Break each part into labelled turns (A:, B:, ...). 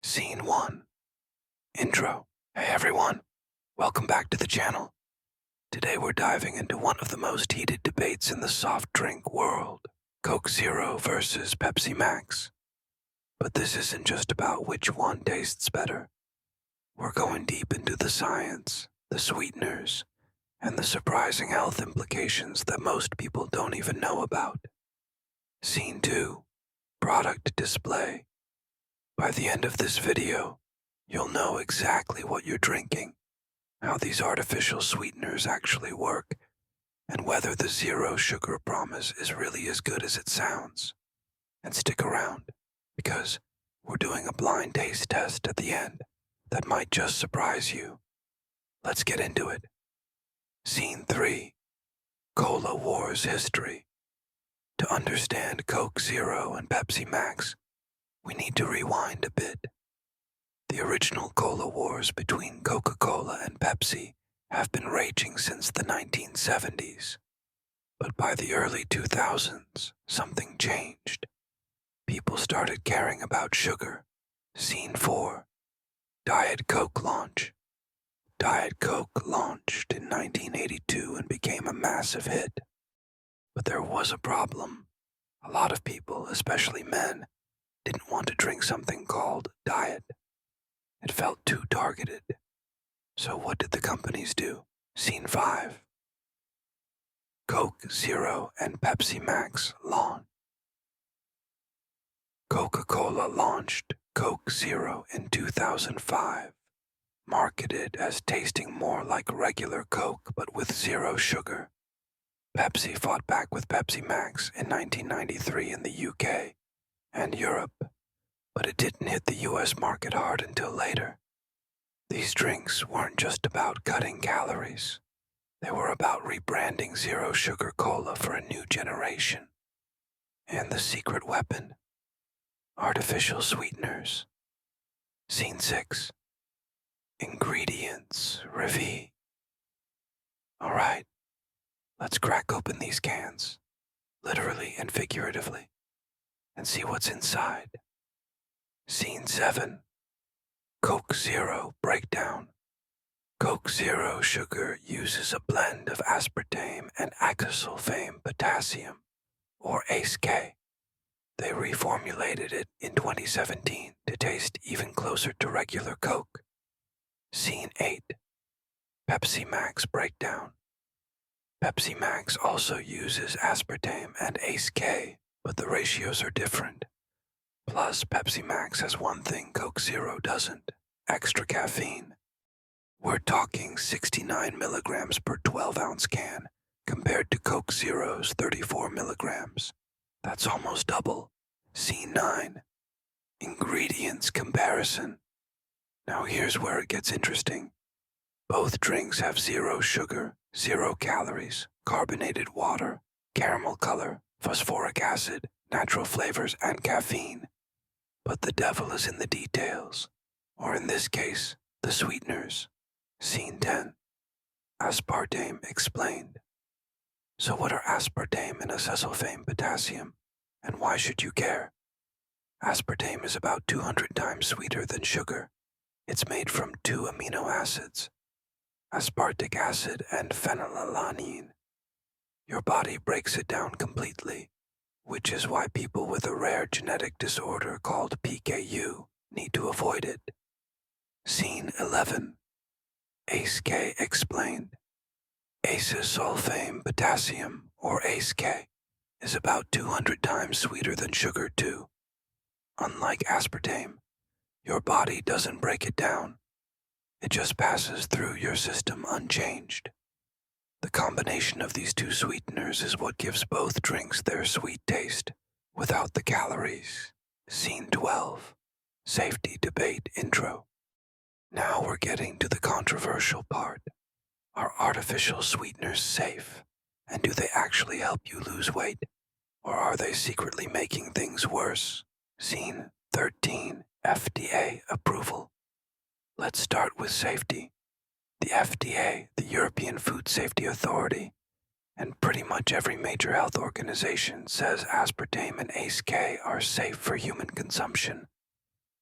A: Scene 1. Intro. Hey everyone, welcome back to the channel. Today we're diving into one of the most heated debates in the soft drink world, Coke Zero versus Pepsi Max. But this isn't just about which one tastes better. We're going deep into the science, the sweeteners, and the surprising health implications that most people don't even know about. Scene 2. Product display. By the end of this video, you'll know exactly what you're drinking, how these artificial sweeteners actually work, and whether the zero sugar promise is really as good as it sounds. And stick around, because we're doing a blind taste test at the end that might just surprise you. Let's get into it. Scene 3. Cola Wars History. To understand Coke Zero and Pepsi Max, we need to rewind a bit. The original cola wars between Coca-Cola and Pepsi have been raging since the 1970s. But by the early 2000s, something changed. People started caring about sugar. Scene 4. Diet Coke launch. Diet Coke launched in 1982 and became a massive hit. But there was a problem. A lot of people, especially men, didn't want to drink something called diet. It felt too targeted. So what did the companies do? Scene 5. Coke Zero and Pepsi Max launch. Coca-Cola launched Coke Zero in 2005, marketed as tasting more like regular Coke but with zero sugar. Pepsi fought back with Pepsi Max in 1993 in the UK and Europe, but it didn't hit the US market hard until later. These drinks weren't just about cutting calories. They were about rebranding zero sugar cola for a new generation. And the secret weapon: artificial sweeteners. Scene 6. Ingredients reveal. Alright, let's crack open these cans, literally and figuratively, and see what's inside. Scene 7. Coke Zero breakdown. Coke Zero sugar uses a blend of aspartame and acesulfame potassium, or ACE-K. They reformulated it in 2017 to taste even closer to regular Coke. Scene 8. Pepsi Max breakdown. Pepsi Max also uses aspartame and ACE-K, but the ratios are different. Plus, Pepsi Max has one thing Coke Zero doesn't: extra caffeine. We're talking 69 milligrams per 12-ounce can, compared to Coke Zero's 34 milligrams. That's almost double. Scene 9. Ingredients comparison. Now here's where it gets interesting. Both drinks have zero sugar, 0 calories, carbonated water, caramel color, phosphoric acid, natural flavors, and caffeine. But the devil is in the details, or in this case, the sweeteners. Scene 10. Aspartame explained. So what are aspartame and acesulfame potassium, and why should you care? Aspartame is about 200 times sweeter than sugar. It's made from 2 amino acids, aspartic acid and phenylalanine. Your body breaks it down completely, which is why people with a rare genetic disorder called PKU need to avoid it. Scene 11. ACE-K explained. Acesulfame potassium, or ACE-K, is about 200 times sweeter than sugar too. Unlike aspartame, your body doesn't break it down. It just passes through your system unchanged. The combination of these two sweeteners is what gives both drinks their sweet taste, without the calories. Scene 12. Safety debate intro. Now we're getting to the controversial part. Are artificial sweeteners safe? And do they actually help you lose weight? Or are they secretly making things worse? Scene 13. FDA approval. Let's start with safety. The FDA, the European Food Safety Authority, and pretty much every major health organization says aspartame and ACE-K are safe for human consumption.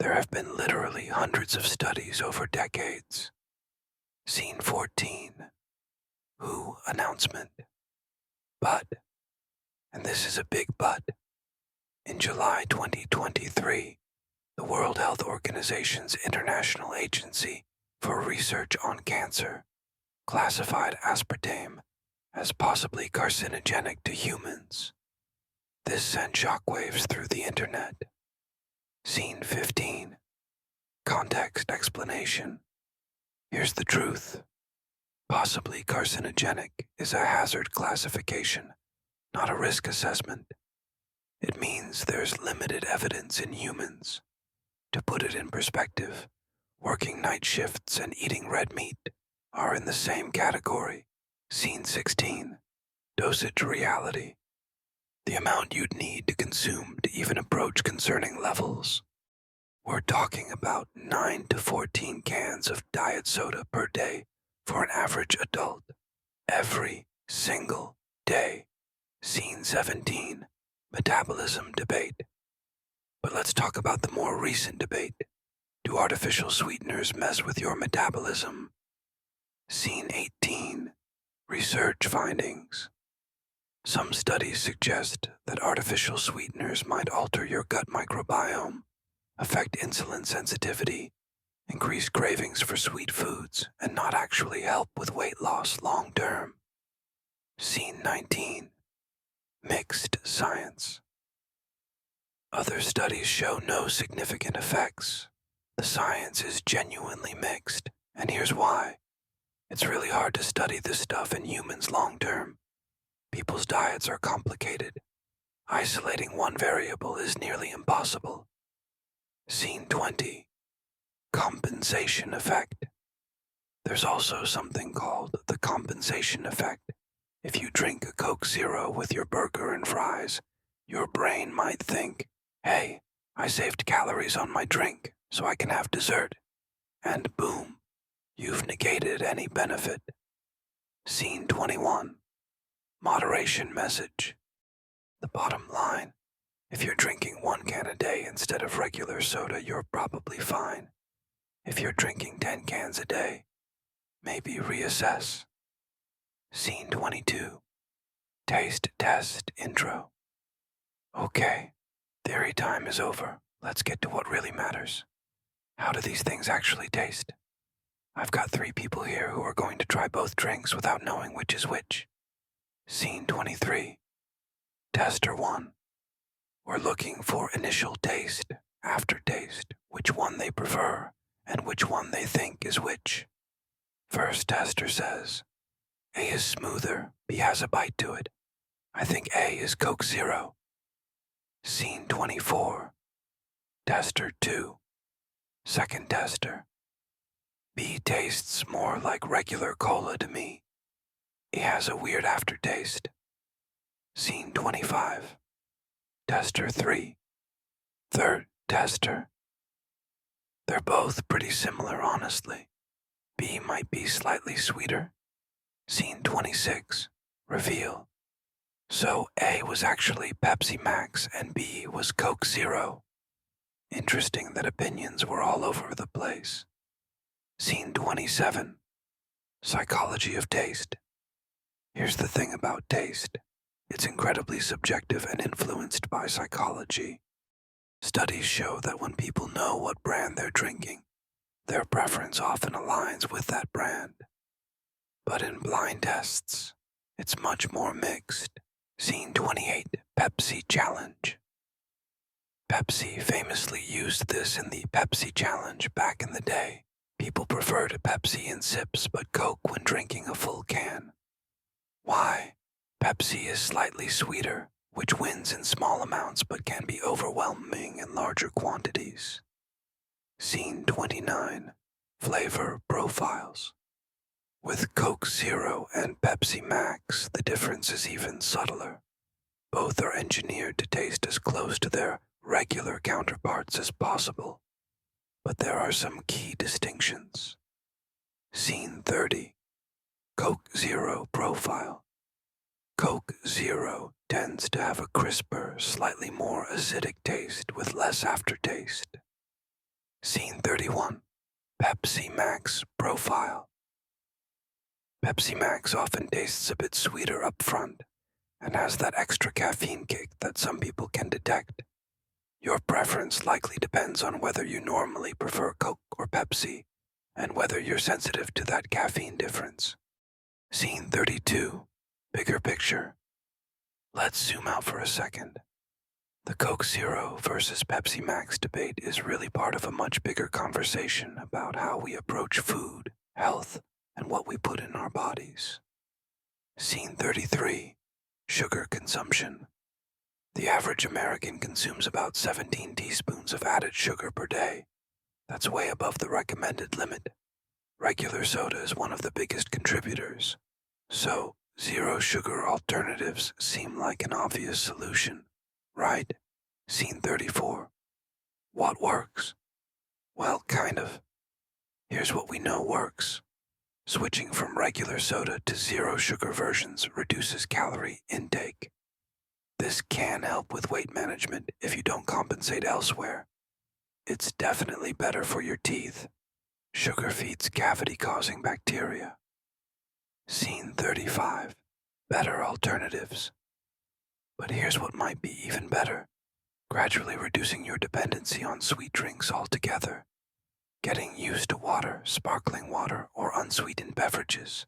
A: There have been literally hundreds of studies over decades. Scene 14. WHO announcement. But, and this is a big but, in July 2023, the World Health Organization's International Agency for Research on Cancer classified aspartame as possibly carcinogenic to humans. This sent shockwaves through the internet. Scene 15. Context explanation. Here's the truth. Possibly carcinogenic is a hazard classification, not a risk assessment. It means there's limited evidence in humans. To put it in perspective, working night shifts and eating red meat are in the same category. Scene 16. Dosage reality. The amount you'd need to consume to even approach concerning levels. We're talking about 9 to 14 cans of diet soda per day for an average adult. Every single day. Scene 17. Metabolism debate. But let's talk about the more recent debate. Do artificial sweeteners mess with your metabolism? Scene 18. Research findings. Some studies suggest that artificial sweeteners might alter your gut microbiome, affect insulin sensitivity, increase cravings for sweet foods, and not actually help with weight loss long term. Scene 19. Mixed science. Other studies show no significant effects. The science is genuinely mixed, and here's why. It's really hard to study this stuff in humans long term. People's diets are complicated. Isolating one variable is nearly impossible. Scene 20. Compensation effect. There's also something called the compensation effect. If you drink a Coke Zero with your burger and fries, your brain might think, hey, I saved calories on my drink, so I can have dessert. And boom, you've negated any benefit. Scene 21. Moderation message. The bottom line, if you're drinking 1 can a day instead of regular soda, you're probably fine. If you're drinking 10 cans a day, maybe reassess. Scene 22. Taste test intro. Okay, theory time is over. Let's get to what really matters. How do these things actually taste? I've got 3 people here who are going to try both drinks without knowing which is which. Scene 23. Tester 1. We're looking for initial taste, aftertaste, which one they prefer, and which one they think is which. First tester says, A is smoother, B has a bite to it. I think A is Coke Zero. Scene 24. Tester 2. Second tester. B tastes more like regular cola to me. He has a weird aftertaste. Scene 25. Tester 3. Third tester. They're both pretty similar, honestly. B might be slightly sweeter. Scene 26. Reveal. So A was actually Pepsi Max and B was Coke Zero. Interesting that opinions were all over the place. Scene 27. Psychology of taste. Here's the thing about taste. It's incredibly subjective and influenced by psychology. Studies show that when people know what brand they're drinking, their preference often aligns with that brand. But in blind tests, it's much more mixed. Scene 28. Pepsi Challenge. Pepsi famously used this in the Pepsi Challenge back in the day. People preferred a Pepsi in sips but Coke when drinking a full can. Why? Pepsi is slightly sweeter, which wins in small amounts but can be overwhelming in larger quantities. Scene 29. Flavor profiles. With Coke Zero and Pepsi Max, the difference is even subtler. Both are engineered to taste as close to their regular counterparts as possible. But there are some key distinctions. Scene 30. Coke Zero profile. Coke Zero tends to have a crisper, slightly more acidic taste with less aftertaste. Scene 31. Pepsi Max Profile. Pepsi Max often tastes a bit sweeter up front and has that extra caffeine kick that some people can detect. Your preference likely depends on whether you normally prefer Coke or Pepsi and whether you're sensitive to that caffeine difference. Scene 32. Bigger picture. Let's zoom out for a second. The Coke Zero versus Pepsi Max debate is really part of a much bigger conversation about how we approach food, health, and what we put in our bodies. Scene 33. Sugar consumption. The average American consumes about 17 teaspoons of added sugar per day. That's way above the recommended limit. Regular soda is one of the biggest contributors. So, zero sugar alternatives seem like an obvious solution, right? Scene 34. What works? Well, kind of. Here's what we know works. Switching from regular soda to zero sugar versions reduces calorie intake. This can help with weight management if you don't compensate elsewhere. It's definitely better for your teeth. Sugar feeds cavity-causing bacteria. Scene 35. Better alternatives. But here's what might be even better. Gradually reducing your dependency on sweet drinks altogether. Getting used to water, sparkling water, or unsweetened beverages.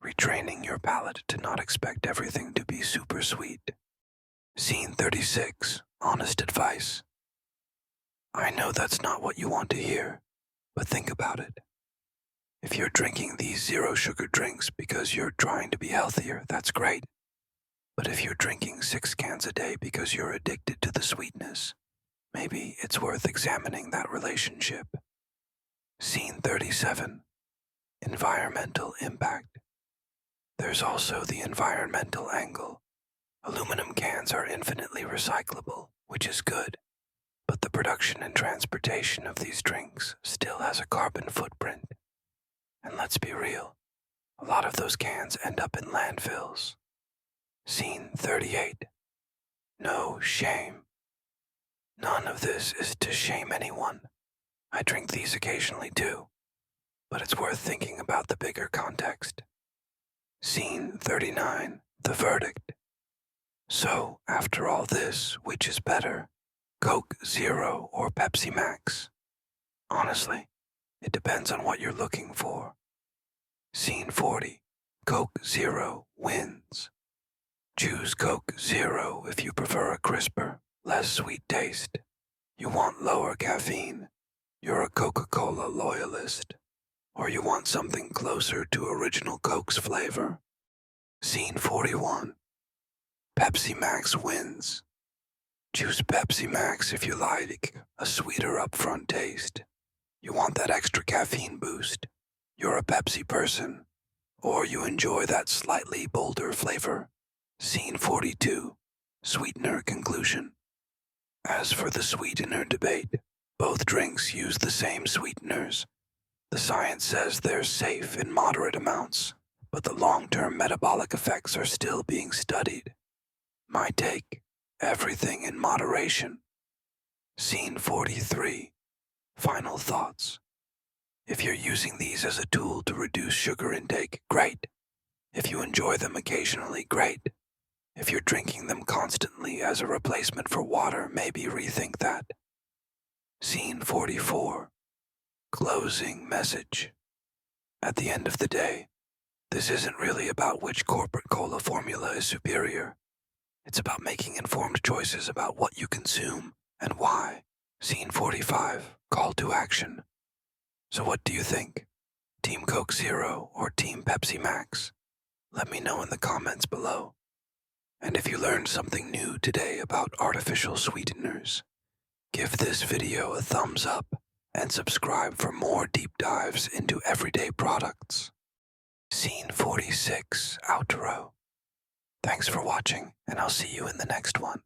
A: Retraining your palate to not expect everything to be super sweet. Scene 36. Honest advice. I know that's not what you want to hear, but think about it. If you're drinking these zero sugar drinks because you're trying to be healthier, that's great. But if you're drinking 6 cans a day because you're addicted to the sweetness, maybe it's worth examining that relationship. Scene 37. Environmental impact. There's also the environmental angle. Aluminum cans are infinitely recyclable, which is good, but the production and transportation of these drinks still has a carbon footprint. And let's be real, a lot of those cans end up in landfills. Scene 38. No shame. None of this is to shame anyone. I drink these occasionally too, but it's worth thinking about the bigger context. Scene 39. The verdict. So, after all this, which is better, Coke Zero or Pepsi Max? Honestly, it depends on what you're looking for. Scene 40. Coke Zero wins. Choose Coke Zero if you prefer a crisper, less sweet taste. You want lower caffeine. You're a Coca-Cola loyalist. Or you want something closer to original Coke's flavor. Scene 41. Pepsi Max wins. Choose Pepsi Max if you like a sweeter upfront taste. You want that extra caffeine boost. You're a Pepsi person. Or you enjoy that slightly bolder flavor. Scene 42. Sweetener conclusion. As for the sweetener debate, both drinks use the same sweeteners. The science says they're safe in moderate amounts, but the long-term metabolic effects are still being studied. My take, everything in moderation. Scene 43. Final thoughts. If you're using these as a tool to reduce sugar intake, great. If you enjoy them occasionally, great. If you're drinking them constantly as a replacement for water, maybe rethink that. Scene 44. Closing message. At the end of the day, this isn't really about which corporate cola formula is superior. It's about making informed choices about what you consume and why. Scene 45. Call to action. So what do you think? Team Coke Zero or Team Pepsi Max? Let me know in the comments below. And if you learned something new today about artificial sweeteners, give this video a thumbs up and subscribe for more deep dives into everyday products. Scene 46. Outro. Thanks for watching, and I'll see you in the next one.